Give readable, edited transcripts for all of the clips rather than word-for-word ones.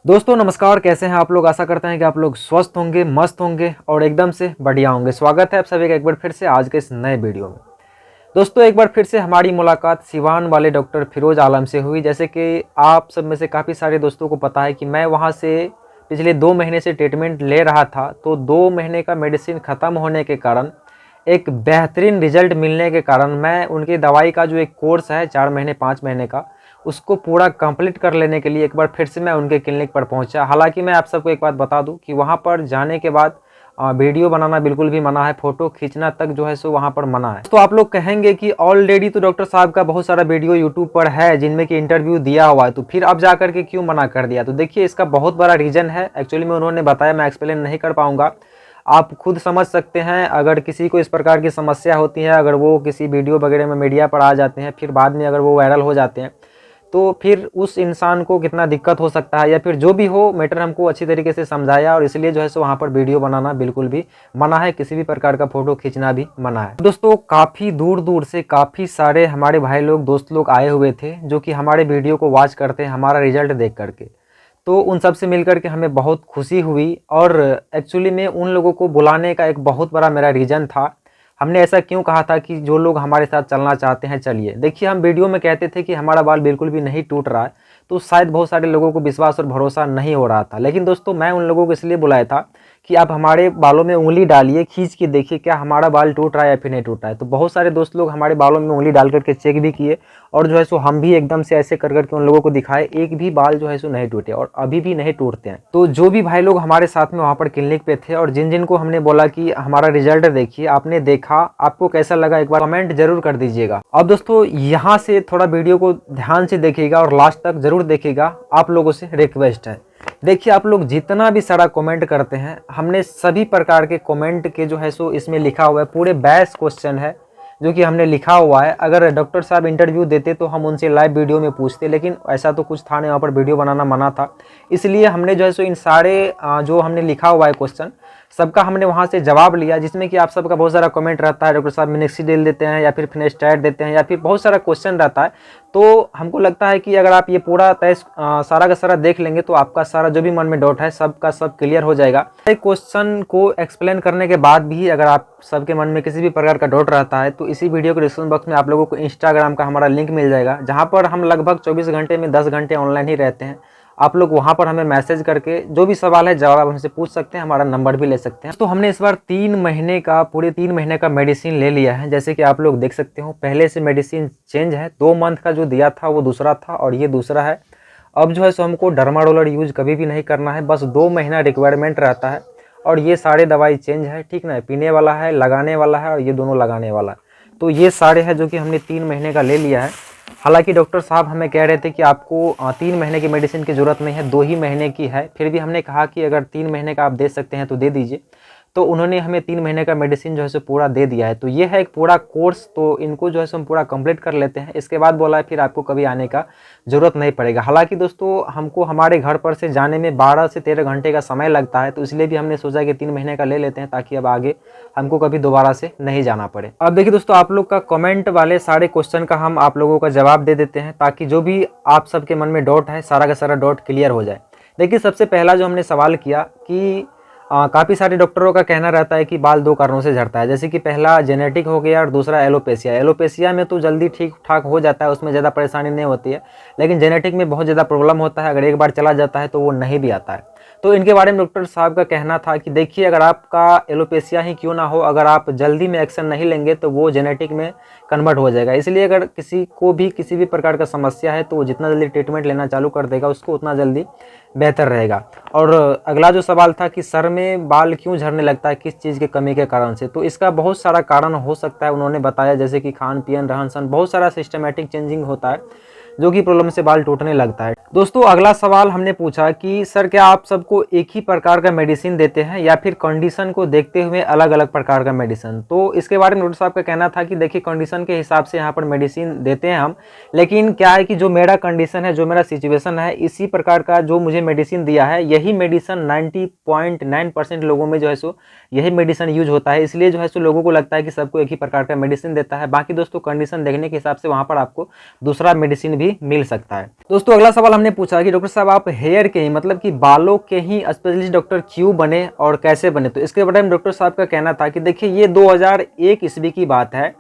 दोस्तों नमस्कार, कैसे हैं आप लोग। आशा करते हैं कि आप लोग स्वस्थ होंगे, मस्त होंगे और एकदम से बढ़िया होंगे। स्वागत है आप सभी का एक बार फिर से आज के इस नए वीडियो में। दोस्तों एक बार फिर से हमारी मुलाकात सिवान वाले डॉक्टर फिरोज आलम से हुई। जैसे कि आप सब में से काफ़ी सारे दोस्तों को पता है कि मैं वहां से पिछले 2 महीने से ट्रीटमेंट ले रहा था। तो 2 महीने का मेडिसिन ख़त्म होने के कारण, एक बेहतरीन रिजल्ट मिलने के कारण मैं उनकी दवाई का जो एक कोर्स है 4 महीने 5 महीने का, उसको पूरा कंप्लीट कर लेने के लिए एक बार फिर से मैं उनके क्लिनिक पर पहुंचा। हालांकि मैं आप सबको एक बात बता दूं कि वहां पर जाने के बाद वीडियो बनाना बिल्कुल भी मना है, फोटो खींचना तक जो है सो वहां पर मना है। तो आप लोग कहेंगे कि ऑलरेडी तो डॉक्टर साहब का बहुत सारा वीडियो यूट्यूब पर है जिनमें कि इंटरव्यू दिया हुआ है, तो फिर अब जा करके क्यों मना कर दिया। तो देखिए इसका बहुत बड़ा रीज़न है। एक्चुअली में उन्होंने बताया, मैं एक्सप्लेन नहीं कर पाऊंगा, आप खुद समझ सकते हैं। अगर किसी को इस प्रकार की समस्या होती है, अगर वो किसी वीडियो वगैरह में मीडिया पर आ जाते हैं, फिर बाद में अगर वो वायरल हो जाते हैं, तो फिर उस इंसान को कितना दिक्कत हो सकता है, या फिर जो भी हो, मैटर हमको अच्छी तरीके से समझाया और इसलिए जो है सो वहाँ पर वीडियो बनाना बिल्कुल भी मना है, किसी भी प्रकार का फोटो खींचना भी मना है। दोस्तों काफ़ी दूर दूर से काफ़ी सारे हमारे भाई लोग, दोस्त लोग आए हुए थे जो कि हमारे वीडियो को वॉच करते हैं हमारा रिजल्ट देख करके। तो उन सब से मिलकर के हमें बहुत खुशी हुई और एक्चुअली में उन लोगों को बुलाने का एक बहुत बड़ा मेरा रीज़न था। हमने ऐसा क्यों कहा था कि जो लोग हमारे साथ चलना चाहते हैं चलिए। देखिए हम वीडियो में कहते थे कि हमारा बाल बिल्कुल भी नहीं टूट रहा है, तो शायद बहुत सारे लोगों को विश्वास और भरोसा नहीं हो रहा था। लेकिन दोस्तों मैं उन लोगों को इसलिए बुलाया था कि आप हमारे बालों में उंगली डालिए, खींच के देखिए क्या हमारा बाल टूट रहा है या फिर नहीं टूट रहा है। तो बहुत सारे दोस्त लोग हमारे बालों में उंगली डाल करके चेक भी किए और जो है सो हम भी एकदम से ऐसे कर करके उन लोगों को दिखाए, एक भी बाल जो है सो नहीं टूटे और अभी भी नहीं टूटते हैं। तो जो भी भाई लोग हमारे साथ में वहाँ पर क्लिनिक पे थे और जिन जिन को हमने बोला कि हमारा रिजल्ट देखिए, आपने देखा, आपको कैसा लगा, एक बार कमेंट जरूर कर दीजिएगा। अब दोस्तों यहाँ से थोड़ा वीडियो को ध्यान से देखिएगा और लास्ट तक जरूर देखिएगा, आप लोगों से रिक्वेस्ट है। देखिए आप लोग जितना भी सारा कमेंट करते हैं, हमने सभी प्रकार के कमेंट के जो है सो इसमें लिखा हुआ है, पूरे 22 क्वेश्चन है जो कि हमने लिखा हुआ है। अगर डॉक्टर साहब इंटरव्यू देते तो हम उनसे लाइव वीडियो में पूछते, लेकिन ऐसा तो कुछ था नहीं, वहाँ पर वीडियो बनाना मना था। इसलिए हमने जो है सो इन सारे जो हमने लिखा हुआ है क्वेश्चन, सबका हमने वहाँ से जवाब लिया, जिसमें कि आप सबका बहुत सारा कमेंट रहता है, डॉक्टर साहब मिनोक्सिडिल देते हैं या फिर फिनेस्टाइड देते हैं या फिर बहुत सारा क्वेश्चन रहता है। तो हमको लगता है कि अगर आप ये पूरा सारा का सारा देख लेंगे तो आपका सारा जो भी मन में डाउट है सबका सब क्लियर हो जाएगा। क्वेश्चन को एक्सप्लेन करने के बाद भी अगर आप सबके मन में किसी भी प्रकार का डाउट रहता है तो इसी वीडियो के डिस्क्रिप्शन बॉक्स में आप लोगों को इंस्टाग्राम का हमारा लिंक मिल जाएगा, जहाँ पर हम लगभग 24 घंटे में 10 घंटे ऑनलाइन ही रहते हैं। आप लोग वहां पर हमें मैसेज करके जो भी सवाल है जवाब आप हमसे पूछ सकते हैं, हमारा नंबर भी ले सकते हैं। तो हमने इस बार 3 महीने का, पूरे 3 महीने का मेडिसिन ले लिया है। जैसे कि आप लोग देख सकते हो, पहले से मेडिसिन चेंज है। 2 मंथ का जो दिया था वो दूसरा था और ये दूसरा है। अब जो है सो हमको डर्माडोलर यूज कभी भी नहीं करना है, बस 2 महीना रिक्वायरमेंट रहता है। और ये सारे दवाई चेंज है, ठीक ना, पीने वाला है, लगाने वाला है और ये दोनों लगाने वाला है। तो ये सारे हैं जो कि हमने 3 महीने का ले लिया है। हालांकि डॉक्टर साहब हमें कह रहे थे कि आपको 3 महीने की मेडिसिन की ज़रूरत नहीं है, 2 ही महीने की है। फिर भी हमने कहा कि अगर 3 महीने का आप दे सकते हैं तो दे दीजिए। तो उन्होंने हमें 3 महीने का मेडिसिन जो है सो पूरा दे दिया है। तो ये है एक पूरा कोर्स, तो इनको जो है सो हम पूरा कंप्लीट कर लेते हैं। इसके बाद बोला है फिर आपको कभी आने का ज़रूरत नहीं पड़ेगा। हालांकि दोस्तों हमको हमारे घर पर से जाने में 12 से 13 घंटे का समय लगता है, तो इसलिए भी हमने सोचा कि 3 महीने का ले लेते हैं ताकि अब आगे हमको कभी दोबारा से नहीं जाना पड़े। अब देखिए दोस्तों, आप लोग का कमेंट वाले सारे क्वेश्चन का हम आप लोगों का जवाब दे देते हैं ताकि जो भी आप सबके मन में डाउट है सारा का सारा डाउट क्लियर हो जाए। देखिए सबसे पहला जो हमने सवाल किया कि काफ़ी सारे डॉक्टरों का कहना रहता है कि बाल 2 कारणों से झड़ता है। जैसे कि पहला जेनेटिक हो गया और दूसरा एलोपेशिया। एलोपेशिया में तो जल्दी ठीक ठाक हो जाता है, उसमें ज़्यादा परेशानी नहीं होती है, लेकिन जेनेटिक में बहुत ज़्यादा प्रॉब्लम होता है। अगर एक बार चला जाता है तो वो नहीं भी आता है। तो इनके बारे में डॉक्टर साहब का कहना था कि देखिए अगर आपका एलोपेशिया ही क्यों ना हो, अगर आप जल्दी में एक्शन नहीं लेंगे तो वो जेनेटिक में कन्वर्ट हो जाएगा। इसलिए अगर किसी को भी किसी भी प्रकार का समस्या है तो वो जितना जल्दी ट्रीटमेंट लेना चालू कर देगा उसको उतना जल्दी बेहतर रहेगा। और अगला जो सवाल था कि सर में बाल क्यों झड़ने लगता है, किस चीज़ की कमी के कारण से, तो इसका बहुत सारा कारण हो सकता है। उन्होंने बताया जैसे कि खान पीन, रहन सहन, बहुत सारा सिस्टमेटिक चेंजिंग होता है जो कि प्रॉब्लम से बाल टूटने लगता है। दोस्तों अगला सवाल हमने पूछा कि सर क्या आप सबको एक ही प्रकार का मेडिसिन देते हैं या फिर कंडीशन को देखते हुए अलग अलग प्रकार का मेडिसिन। तो इसके बारे में डॉक्टर साहब का कहना था कि देखिए कंडीशन के हिसाब से यहाँ पर मेडिसिन देते हैं हम, लेकिन क्या है कि जो मेरा कंडीशन है, जो मेरा सिचुएशन है, इसी प्रकार का जो मुझे मेडिसिन दिया है, यही मेडिसिन 90.9% लोगों में जो है सो यही मेडिसिन यूज होता है। इसलिए जो है सो लोगों को लगता है कि सबको एक ही प्रकार का मेडिसिन देता है। बाकी दोस्तों कंडीशन देखने के हिसाब से वहाँ पर आपको दूसरा मेडिसिन भी भी मिल सकता है। दोस्तों अगला सवाल हमने पूछा कि डॉक्टर साहब आप हेयर के ही मतलब कि बालों के ही स्पेशलिस्ट डॉक्टर क्यों बने और कैसे बने। तो इसके बारे में डॉक्टर साहब का कहना था कि देखिए ये 2001 ईस्वी की बात है।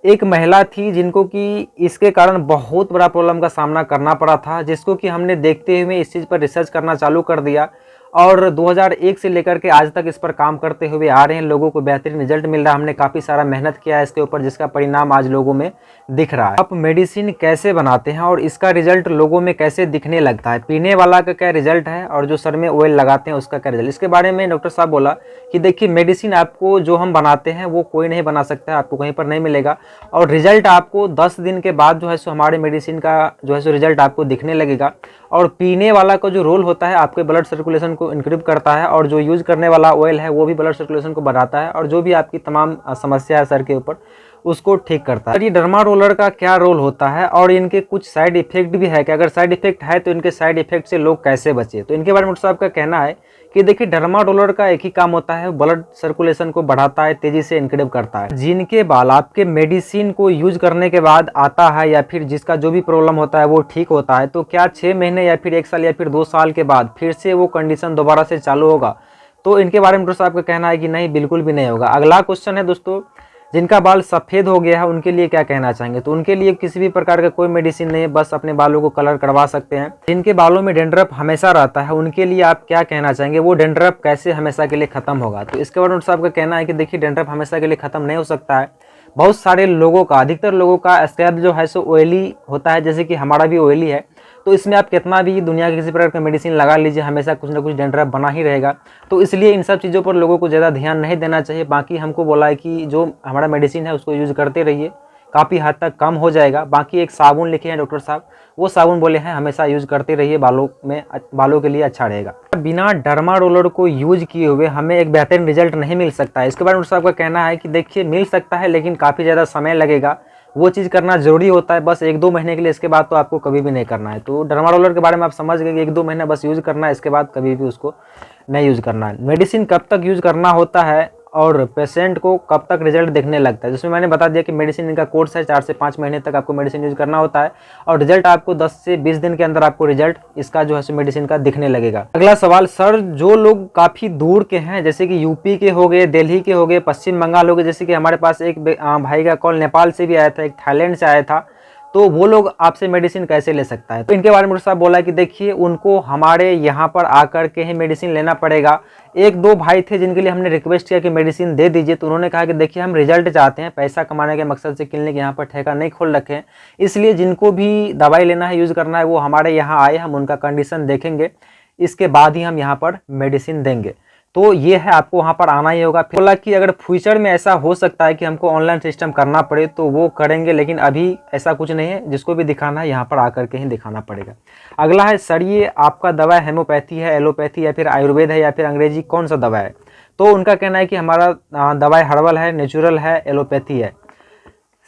एक महिला थी जिनको कि इसके कारण बहुत बड़ा प्रॉब्लम का सामना करना पड़ा था, जिसको कि हमने देखते हुए इस चीज़ पर रिसर्च करना चालू कर दिया और 2001 से लेकर के आज तक इस पर काम करते हुए आ रहे हैं। लोगों को बेहतरीन रिजल्ट मिल रहा है। हमने काफ़ी सारा मेहनत किया है इसके ऊपर, जिसका परिणाम आज लोगों में दिख रहा है। आप मेडिसिन कैसे बनाते हैं और इसका रिजल्ट लोगों में कैसे दिखने लगता है, पीने वाला का क्या रिजल्ट है और जो सर में ऑयल लगाते हैं उसका क्या रिजल्ट, इसके बारे में डॉक्टर साहब बोला कि देखिए मेडिसिन आपको जो हम बनाते हैं वो कोई नहीं बना सकता है, आपको कहीं पर नहीं मिलेगा और रिजल्ट आपको 10 दिन के बाद जो है सो हमारे मेडिसिन का जो है सो रिजल्ट आपको दिखने लगेगा। और पीने वाला का जो रोल होता है आपके ब्लड सर्कुलेशन को इंक्रीज करता है और जो यूज करने वाला ऑयल है वो भी ब्लड सर्कुलेशन को बढ़ाता है और जो भी आपकी तमाम समस्या है सर के ऊपर उसको ठीक करता है। ये डर्मा रोलर का क्या रोल होता है और इनके कुछ साइड इफेक्ट भी है कि अगर साइड इफेक्ट है तो इनके साइड इफेक्ट से लोग कैसे बचे। तो इनके बारे में डॉक्टर साहब का कहना है कि देखिए डर्मा रोलर का एक ही काम होता है, ब्लड सर्कुलेशन को बढ़ाता है, तेजी से इंक्रीज करता है। जिनके बाल आपके मेडिसिन को यूज करने के बाद आता है या फिर जिसका जो भी प्रॉब्लम होता है वो ठीक होता है, तो क्या 6 महीने या फिर 1 साल या फिर 2 साल के बाद फिर से वो कंडीशन दोबारा से चालू होगा? तो इनके बारे में डॉक्टर साहब का कहना है कि नहीं, बिल्कुल भी नहीं होगा। अगला क्वेश्चन है दोस्तों, जिनका बाल सफ़ेद हो गया है उनके लिए क्या कहना चाहेंगे। तो उनके लिए किसी भी प्रकार का कोई मेडिसिन नहीं है, बस अपने बालों को कलर करवा सकते हैं। जिनके बालों में डेंड्रफ हमेशा रहता है उनके लिए आप क्या कहना चाहेंगे, वो डेंड्रफ कैसे हमेशा के लिए खत्म होगा। तो इसके बारे में डॉक्टर साहब का कहना है कि देखिए डेंड्रफ हमेशा के लिए खत्म नहीं हो सकता है। बहुत सारे लोगों का, अधिकतर लोगों का स्कैल्प जो है सो ऑयली होता है, जैसे कि हमारा भी ऑयली है। तो इसमें आप कितना भी दुनिया के किसी प्रकार का मेडिसिन लगा लीजिए, हमेशा कुछ ना कुछ डेंड्रफ बना ही रहेगा। तो इसलिए इन सब चीज़ों पर लोगों को ज़्यादा ध्यान नहीं देना चाहिए। बाकी हमको बोला है कि जो हमारा मेडिसिन है उसको यूज़ करते रहिए, काफ़ी हद तक कम हो जाएगा। बाकी एक साबुन लिखे हैं डॉक्टर साहब, वो साबुन बोले हैं हमेशा यूज़ करते रहिए, बालों के लिए अच्छा रहेगा। बिना डर्मा रोलर को यूज किए हुए हमें एक बेहतरीन रिजल्ट नहीं मिल सकता है। इसके बारे में डॉक्टर साहब का कहना है कि देखिए मिल सकता है लेकिन काफ़ी ज़्यादा समय लगेगा, वो चीज़ करना जरूरी होता है बस 1-2 महीने के लिए, इसके बाद तो आपको कभी भी नहीं करना है। तो डर्मा रोलर के बारे में आप समझ गए कि 1-2 महीना बस यूज़ करना है, इसके बाद कभी भी उसको नहीं यूज़ करना है। मेडिसिन कब तक यूज़ करना होता है और पेशेंट को कब तक रिजल्ट दिखने लगता है, जिसमें मैंने बता दिया कि मेडिसिन इनका कोर्स है, 4 से 5 महीने तक आपको मेडिसिन यूज करना होता है और रिजल्ट आपको 10 से 20 दिन के अंदर आपको रिजल्ट इसका जो है मेडिसिन का दिखने लगेगा। अगला सवाल, सर जो लोग काफ़ी दूर के हैं जैसे कि यूपी के हो गए, दिल्ली के हो गए, पश्चिम बंगाल हो गए, जैसे कि हमारे पास एक भाई का कॉल नेपाल से भी आया था, एक थाईलैंड से आया था, तो वो लोग आपसे मेडिसिन कैसे ले सकता है। तो इनके बारे में डॉक्टर साहब बोला कि देखिए उनको हमारे यहाँ पर आकर के ही मेडिसिन लेना पड़ेगा। 1-2 भाई थे जिनके लिए हमने रिक्वेस्ट किया कि मेडिसिन दे दीजिए, तो उन्होंने कहा कि देखिए हम रिजल्ट चाहते हैं, पैसा कमाने के मकसद से क्लिनिक यहाँ पर ठेका नहीं खोल रखे हैं, इसलिए जिनको भी दवाई लेना है, यूज़ करना है, वो हमारे यहाँ आए, हम उनका कंडीशन देखेंगे, इसके बाद ही हम यहाँ पर मेडिसिन देंगे। तो ये है, आपको वहाँ पर आना ही होगा। फिर बोला कि अगर फ्यूचर में ऐसा हो सकता है कि हमको ऑनलाइन सिस्टम करना पड़े तो वो करेंगे, लेकिन अभी ऐसा कुछ नहीं है, जिसको भी दिखाना है यहाँ पर आकर के ही दिखाना पड़ेगा। अगला है, सर ये आपका दवा हेमोपैथी है, एलोपैथी या फिर आयुर्वेद है या फिर अंग्रेजी, कौन सा दवा है। तो उनका कहना है कि हमारा दवाई हर्बल है, नेचुरल है, एलोपैथी है।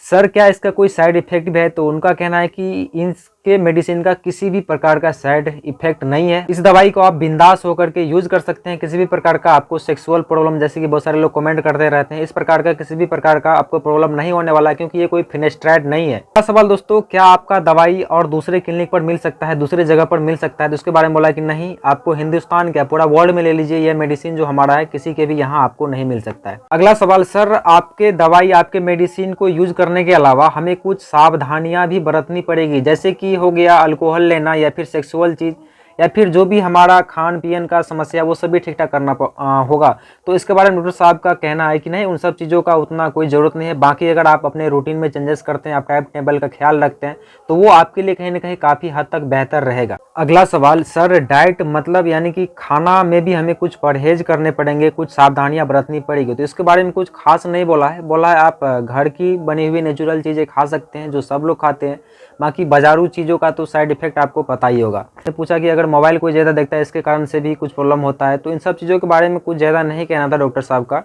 सर क्या इसका कोई साइड इफेक्ट भी है। तो उनका कहना है कि इसके मेडिसिन का किसी भी प्रकार का साइड इफेक्ट नहीं है। इस दवाई को आप बिंदास होकर के यूज कर सकते हैं। किसी भी प्रकार का आपको सेक्सुअल प्रॉब्लम, जैसे कि बहुत सारे लोग कमेंट करते रहते हैं, इस प्रकार का किसी भी प्रकार का आपको प्रॉब्लम नहीं होने वाला है, क्योंकि ये कोई फिनेस्ट्राइड नहीं है। अगला सवाल दोस्तों, क्या आपका दवाई और दूसरे क्लिनिक पर मिल सकता है, दूसरी जगह पर मिल सकता है। तो उसके बारे में बोला कि नहीं, आपको हिंदुस्तान क्या पूरा वर्ल्ड में ले लीजिए, यह मेडिसिन जो हमारा है किसी के भी यहाँ आपको नहीं मिल सकता है। अगला सवाल, सर आपके दवाई, आपके मेडिसिन को यूज करने के अलावा हमें कुछ सावधानियां भी बरतनी पड़ेगी, जैसे कि हो गया अल्कोहल लेना या फिर सेक्सुअल चीज या फिर जो भी हमारा खान पीन का समस्या, वो सभी ठीक ठाक करना होगा। तो इसके बारे में डॉक्टर साहब का कहना है कि नहीं, उन सब चीज़ों का उतना कोई ज़रूरत नहीं है। बाकी अगर आप अपने रूटीन में चेंजेस करते हैं, आप टाइम टेबल का ख्याल रखते हैं, तो वो आपके लिए कहीं ना कहीं काफ़ी हद तक बेहतर रहेगा। अगला सवाल, सर डाइट मतलब यानी कि खाना में भी हमें कुछ परहेज करने पड़ेंगे, कुछ सावधानियां बरतनी पड़ेगी। तो इसके बारे में कुछ खास नहीं बोला है। बोला है आप घर की बनी हुई नेचुरल चीज़ें खा सकते हैं जो सब लोग खाते हैं, बाकी बाजारू चीज़ों का तो साइड इफेक्ट आपको पता ही होगा। मैंने पूछा कि अगर मोबाइल कोई ज़्यादा देखता है इसके कारण से भी कुछ प्रॉब्लम होता है, तो इन सब चीज़ों के बारे में कुछ ज़्यादा नहीं कहना था डॉक्टर साहब का।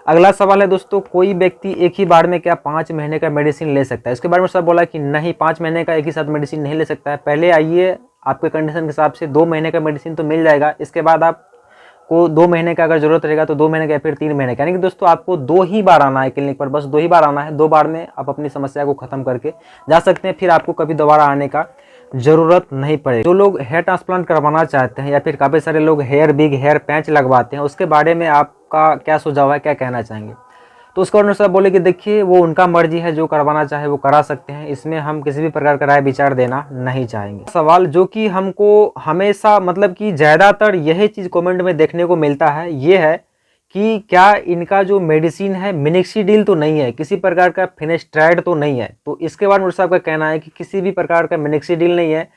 अगला सवाल है दोस्तों, कोई व्यक्ति एक ही बार में क्या 5 महीने का मेडिसिन ले सकता है। इसके बारे में सब बोला कि नहीं, 5 महीने का एक ही साथ मेडिसिन नहीं ले सकता है। पहले आइए, आपके कंडीशन के हिसाब से 2 महीने का मेडिसिन तो मिल जाएगा, इसके बाद आप आपको 2 महीने का अगर ज़रूरत रहेगा तो 2 महीने का या फिर 3 महीने का, यानी कि दोस्तों आपको 2 ही बार आना है क्लिनिक पर, बस 2 ही बार आना है। 2 बार में आप अपनी समस्या को ख़त्म करके जा सकते हैं, फिर आपको कभी दोबारा आने का ज़रूरत नहीं पड़ेगी। जो लोग हेयर ट्रांसप्लांट करवाना चाहते हैं या फिर काफ़ी सारे लोग हेयर बिग हेयर पैच लगवाते हैं, उसके बारे में आपका क्या सुझाव है, क्या कहना चाहेंगे? तो उसके अनुसार बोले कि देखिए वो उनका मर्जी है, जो करवाना चाहे वो करा सकते हैं, इसमें हम किसी भी प्रकार का राय विचार देना नहीं चाहेंगे। सवाल जो कि हमको हमेशा मतलब कि ज़्यादातर यही चीज़ कमेंट में देखने को मिलता है, ये है कि क्या इनका जो मेडिसिन है मिनोक्सिडिल तो नहीं है, किसी प्रकार का फिनेस्ट्राइड तो नहीं है? तो इसके बाद मुझे साहब का कहना है कि किसी भी प्रकार का मिनोक्सिडिल नहीं है।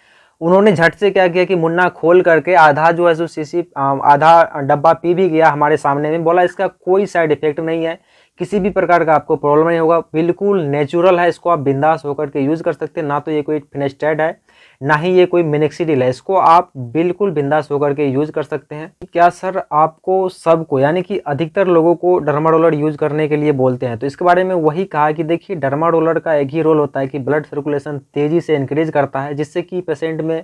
उन्होंने झट से क्या किया कि मुन्ना खोल करके आधा जो है सो शीशी आधा डब्बा पी भी गया हमारे सामने में, बोला इसका कोई साइड इफेक्ट नहीं है, किसी भी प्रकार का आपको प्रॉब्लम नहीं होगा, बिल्कुल नेचुरल है, इसको आप बिंदास होकर के यूज़ कर सकते हैं। ना तो ये कोई फिनेस्ट्राइड है, ना ही ये कोई मिनोक्सिडिल है, इसको आप बिल्कुल बिंदास होकर के यूज़ कर सकते हैं। क्या सर आपको सबको यानी कि अधिकतर लोगों को डर्मा रोलर यूज़ करने के लिए बोलते हैं? तो इसके बारे में वही कहा कि देखिए डर्मा रोलर का एक ही रोल होता है कि ब्लड सर्कुलेशन तेज़ी से इंक्रीज करता है, जिससे कि पेशेंट में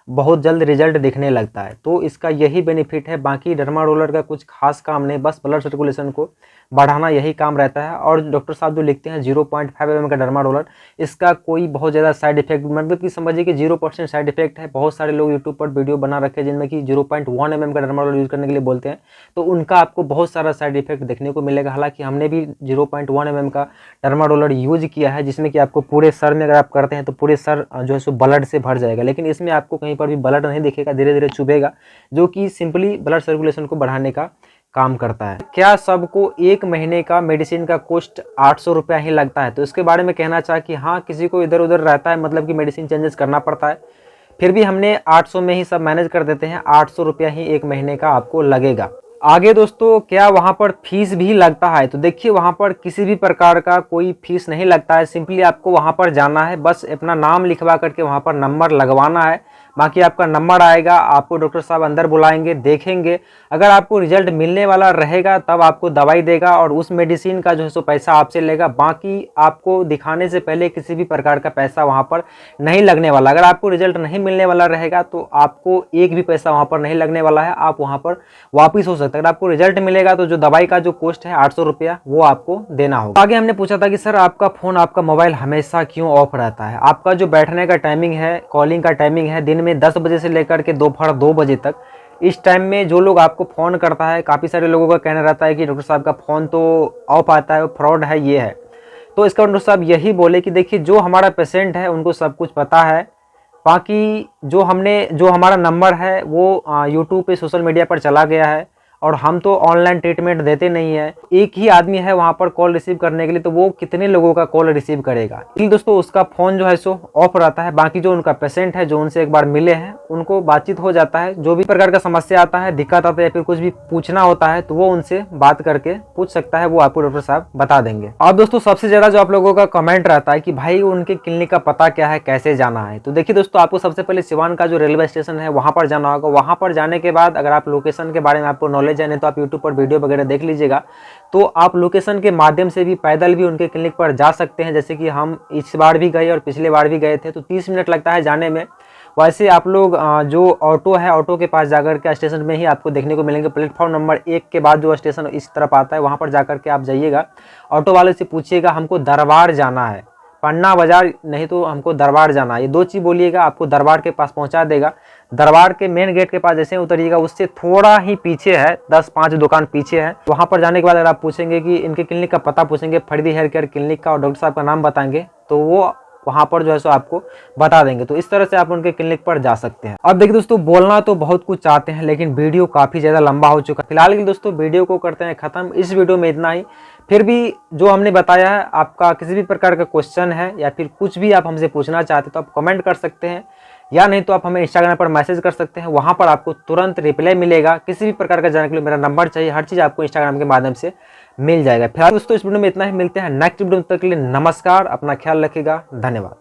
बहुत जल्द रिजल्ट दिखने लगता है। तो इसका यही बेनिफिट है, बाकी डर्मा रोलर का कुछ खास काम नहीं, बस ब्लड सर्कुलेशन को बढ़ाना यही काम रहता है। और डॉक्टर साहब जो लिखते हैं 0.5 mm का डर्मा रोलर, इसका कोई बहुत ज़्यादा साइड इफेक्ट मतलब कि समझिए कि 0% साइड इफेक्ट है। बहुत सारे लोग यूट्यूब पर वीडियो बना रखे हैं जिनमें कि 0.1 mm का डर्मा रोलर यूज़ करने के लिए बोलते हैं, तो उनका आपको बहुत सारा साइड इफेक्ट देखने को मिलेगा। हालांकि हमने भी 0.1 mm का डर्मा रोलर यूज किया है, जिसमें कि आपको पूरे सर में अगर आप करते हैं तो पूरे सर जो है सो ब्लड से भर जाएगा, लेकिन इसमें आपको कहीं पर भी ब्लड नहीं दिखेगा, धीरे धीरे चुभेगा, जो कि सिंपली ब्लड सर्कुलेशन को बढ़ाने का काम करता है। क्या सबको 1 महीने का मेडिसिन का कॉस्ट 800 रुपया ही लगता है? तो इसके बारे में कहना चाहा कि हाँ, किसी को इधर उधर रहता है, मतलब कि मेडिसिन चेंजेस करना पड़ता है, फिर भी हमने 800 में ही सब मैनेज कर देते हैं। 800 रुपया ही 1 महीने का आपको लगेगा। आगे दोस्तों क्या वहाँ पर फीस भी लगता है? तो देखिए वहाँ पर किसी भी प्रकार का कोई फीस नहीं लगता है, सिंपली आपको वहाँ पर जाना है, बस अपना नाम लिखवा करके वहाँ पर नंबर लगवाना है। बाकी आपका नंबर आएगा, आपको डॉक्टर साहब अंदर बुलाएंगे, देखेंगे, अगर आपको रिजल्ट मिलने वाला रहेगा तब आपको दवाई देगा और उस मेडिसिन का जो है सो पैसा आपसे लेगा। बाकी आपको दिखाने से पहले किसी भी प्रकार का पैसा वहाँ पर नहीं लगने वाला। अगर आपको रिजल्ट नहीं मिलने वाला रहेगा तो आपको एक भी पैसा वहाँ पर नहीं लगने वाला है, आप वहाँ पर वापिस हो सकते हैं। अगर आपको रिजल्ट मिलेगा तो जो दवाई का जो कॉस्ट है 800 रुपया वो आपको देना होगा। आगे हमने पूछा था कि सर आपका फ़ोन आपका मोबाइल हमेशा क्यों ऑफ रहता है? आपका जो बैठने का टाइमिंग है, कॉलिंग का टाइमिंग है, दिन में 10 बजे से लेकर के दोपहर 2 बजे तक, इस टाइम में जो लोग आपको फ़ोन करता है, काफ़ी सारे लोगों का कहना रहता है कि डॉक्टर साहब का फ़ोन तो ऑफ आता है, फ्रॉड है, ये है। तो इसका डॉक्टर साहब यही बोले कि देखिए जो हमारा पेशेंट है उनको सब कुछ पता है, बाकी जो हमारा नंबर है वो यूट्यूब पे सोशल मीडिया पर चला गया है और हम तो ऑनलाइन ट्रीटमेंट देते नहीं है। एक ही आदमी है वहाँ पर कॉल रिसीव करने के लिए, तो वो कितने लोगों का कॉल रिसीव करेगा? इसलिए दोस्तों उसका फ़ोन जो है सो ऑफ रहता है। बाकी जो उनका पेशेंट है, जो उनसे एक बार मिले हैं, उनको बातचीत हो जाता है, जो भी प्रकार का समस्या आता है, दिक्कत आता है या फिर कुछ भी पूछना होता है तो वो उनसे बात करके पूछ सकता है, वो आपको डॉक्टर साहब बता देंगे। अब दोस्तों सबसे ज़्यादा जो आप लोगों का कमेंट रहता है कि भाई उनके क्लिनिक का पता क्या है, कैसे जाना है? तो देखिए दोस्तों आपको सबसे पहले सिवान का जो रेलवे स्टेशन है वहाँ पर जाना होगा। वहाँ पर जाने के बाद अगर आप लोकेशन के बारे में आपको नॉलेज है, नहीं तो आप यूट्यूब पर वीडियो वगैरह देख लीजिएगा, तो आप लोकेशन के माध्यम से भी पैदल भी उनके क्लिनिक पर जा सकते हैं। जैसे कि हम इस बार भी गए और पिछले बार भी गए थे, तो 30 मिनट लगता है जाने में। वैसे आप लोग जो ऑटो है, ऑटो के पास जाकर के स्टेशन में ही आपको देखने को मिलेंगे, प्लेटफॉर्म नंबर 1 के बाद जो स्टेशन इस तरफ आता है वहाँ पर जाकर के आप जाइएगा, ऑटो वाले से पूछिएगा हमको दरबार जाना है, पन्ना बाजार नहीं तो हमको दरबार जाना है, ये 2 चीज़ बोलिएगा, आपको दरबार के पास पहुंचा देगा। दरबार के मेन गेट के पास जैसे उतरिएगा उससे थोड़ा ही पीछे है, 10-5 दुकान पीछे है। वहां पर जाने के बाद अगर आप पूछेंगे कि इनके क्लिनिक का पता पूछेंगे, फरीदी हेयर केयर क्लिनिक का, और डॉक्टर साहब का नाम बताएंगे तो वो वहाँ पर जो है सो आपको बता देंगे। तो इस तरह से आप उनके क्लिनिक पर जा सकते हैं। अब देखिए दोस्तों बोलना तो बहुत कुछ चाहते हैं, लेकिन वीडियो काफ़ी ज़्यादा लंबा हो चुका है। फिलहाल के दोस्तों वीडियो को करते हैं ख़त्म। इस वीडियो में इतना ही। फिर भी जो हमने बताया है, आपका किसी भी प्रकार का क्वेश्चन है या फिर कुछ भी आप हमसे पूछना चाहते हैं तो आप कमेंट कर सकते हैं, या नहीं तो आप हमें इंस्टाग्राम पर मैसेज कर सकते हैं, वहाँ पर आपको तुरंत रिप्लाई मिलेगा। किसी भी प्रकार का जानने के लिए मेरा नंबर चाहिए, हर चीज़ आपको इंस्टाग्राम के माध्यम से मिल जाएगा। फिलहाल दोस्तों इस वीडियो में इतना ही, मिलते हैं नेक्स्ट वीडियो, तक के लिए नमस्कार, अपना ख्याल रखिएगा, धन्यवाद।